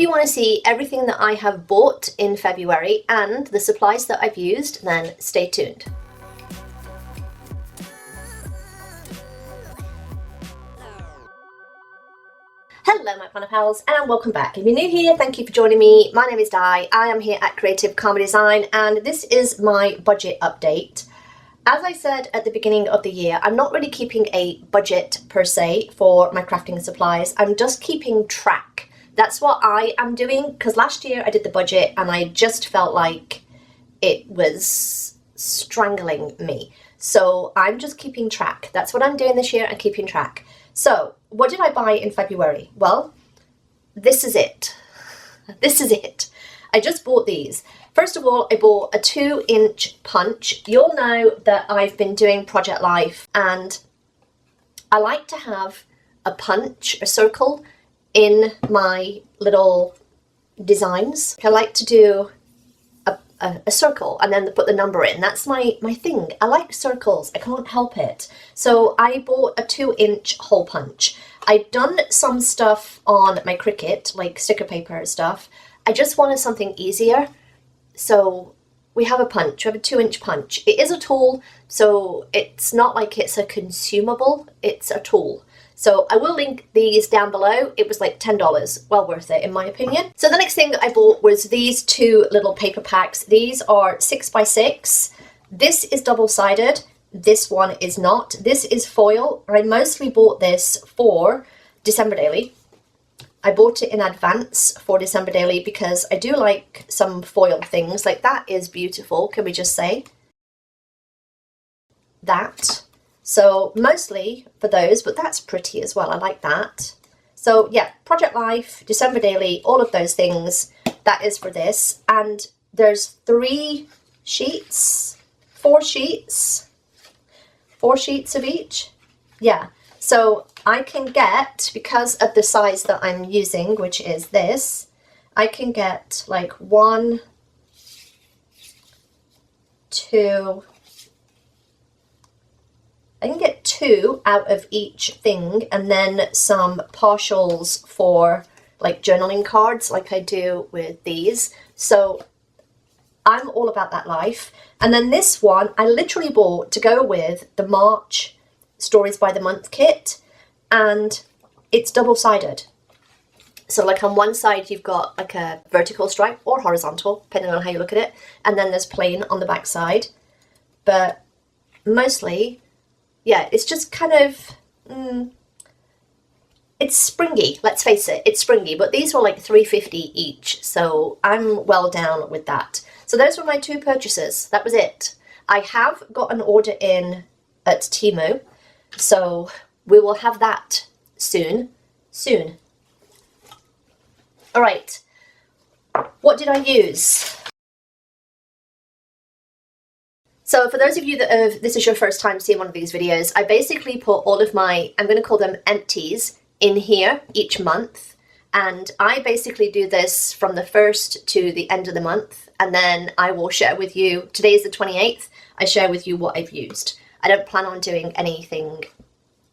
you want to see everything that I have bought in February and the supplies that I've used, then stay tuned. Hello my planner pals and welcome back. If you're new here, thank you for joining me. My name is Di, I am here at Creative Karma Design and this is my budget update. As I said at the beginning of the year, I'm not really keeping a budget per se for my crafting supplies. I'm just keeping track. That's what I am doing, because last year I did the budget and I just felt like it was strangling me. So I'm just keeping track. That's what I'm doing this year, I'm keeping track. So what did I buy in February? Well, this is it. This is it. I just bought these. First of all, I bought a 2-inch punch. You'll know that I've been doing Project Life and I like to have a punch, a circle, in my little designs. I like to do a circle and then put the number in. That's my thing. I like circles. I can't help it. So I bought a 2-inch hole punch. I've done some stuff on my Cricut, like sticker paper stuff. I just wanted something easier. So we have a punch, we have a 2-inch punch. It is a tool, so it's not like it's a consumable, it's a tool. So I will link these down below. It was like $10, well worth it in my opinion. So the next thing I bought was these two little paper packs. These are 6x6. This is double-sided, this one is not. This is foil. I mostly bought this for December Daily. I bought it in advance for December Daily because I do like some foil things. Like that is beautiful, can we just say? That. So mostly for those, but that's pretty as well. I like that. So yeah, Project Life, December Daily, all of those things. That is for this. And there's 3 sheets, 4 sheets, 4 sheets of each. Yeah. So I can get, because of the size that I'm using, which is this, I can get like 1, 2, I can get 2 out of each thing, and then some partials for like journaling cards like I do with these. So I'm all about that life. And then this one I literally bought to go with the March Stories by the Month kit, and it's double-sided. So like on one side you've got like a vertical stripe or horizontal, depending on how you look at it, and then there's plain on the back side. But mostly, yeah, it's just kind of, it's springy, let's face it, it's springy, but these were like $3.50 each, so I'm well down with that. So those were my 2 purchases, that was it. I have got an order in at Temu, so we will have that soon. All right, what did I use? So for those of you that have, this is your first time seeing one of these videos, I basically put all of my, I'm going to call them empties, in here each month. And I basically do this from the 1st to the end of the month. And then I will share with you, today is the 28th, I share with you what I've used. I don't plan on doing anything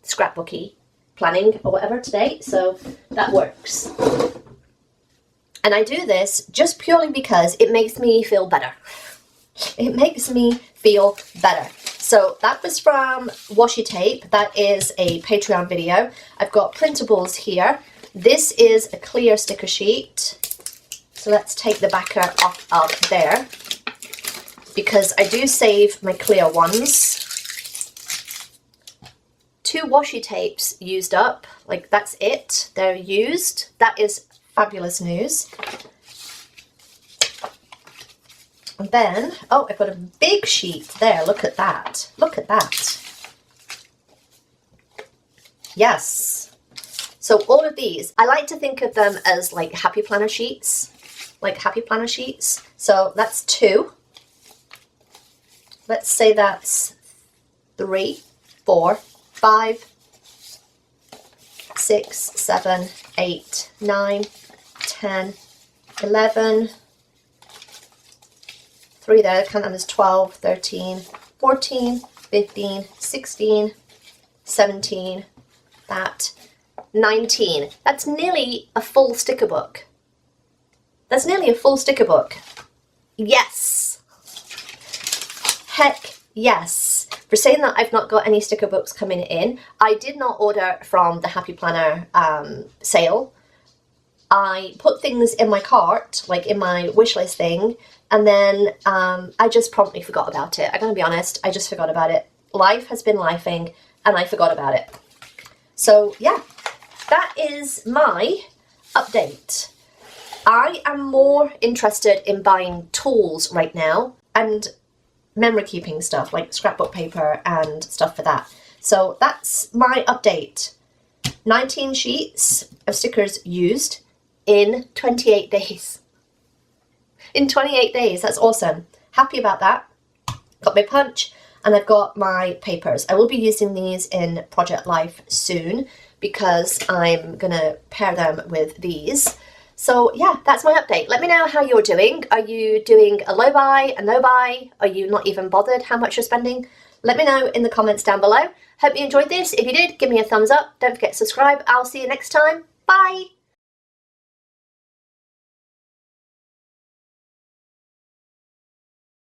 scrapbooky planning or whatever today, so that works. And I do this just purely because it makes me feel better. It makes me feel better. So that was from Washi Tape. That is a Patreon video. I've got printables here. This is a clear sticker sheet. So let's take the backer off of there, because I do save my clear ones. 2 washi tapes used up, like that's it, they're used. That is fabulous news. And then, oh, I've got a big sheet there, look at that, look at that. Yes. So all of these, I like to think of them as like happy planner sheets, So that's 2. Let's say that's 3, 4, 5, 6, 7, 8, 9, 10, 11, 3 there, count them as 12, 13, 14, 15, 16, 17, that, 19. That's nearly a full sticker book. That's nearly a full sticker book. Yes! Heck yes! For saying that I've not got any sticker books coming in, I did not order from the Happy Planner sale. I put things in my cart, like in my wish list thing, and then I just promptly forgot about it. I'm gonna be honest, I just forgot about it. Life has been lifing, and I forgot about it. So yeah, that is my update. I am more interested in buying tools right now and memory keeping stuff like scrapbook paper and stuff for that. So that's my update. 19 sheets of stickers used in 28 days. In 28 days, that's awesome. Happy about that. Got my punch and I've got my papers. I will be using these in Project Life soon because I'm gonna pair them with these. So yeah, that's my update. Let me know how you're doing. Are you doing a low buy, a no buy? Are you not even bothered how much you're spending? Let me know in the comments down below. Hope you enjoyed this. If you did, give me a thumbs up. Don't forget to subscribe. I'll see you next time. Bye.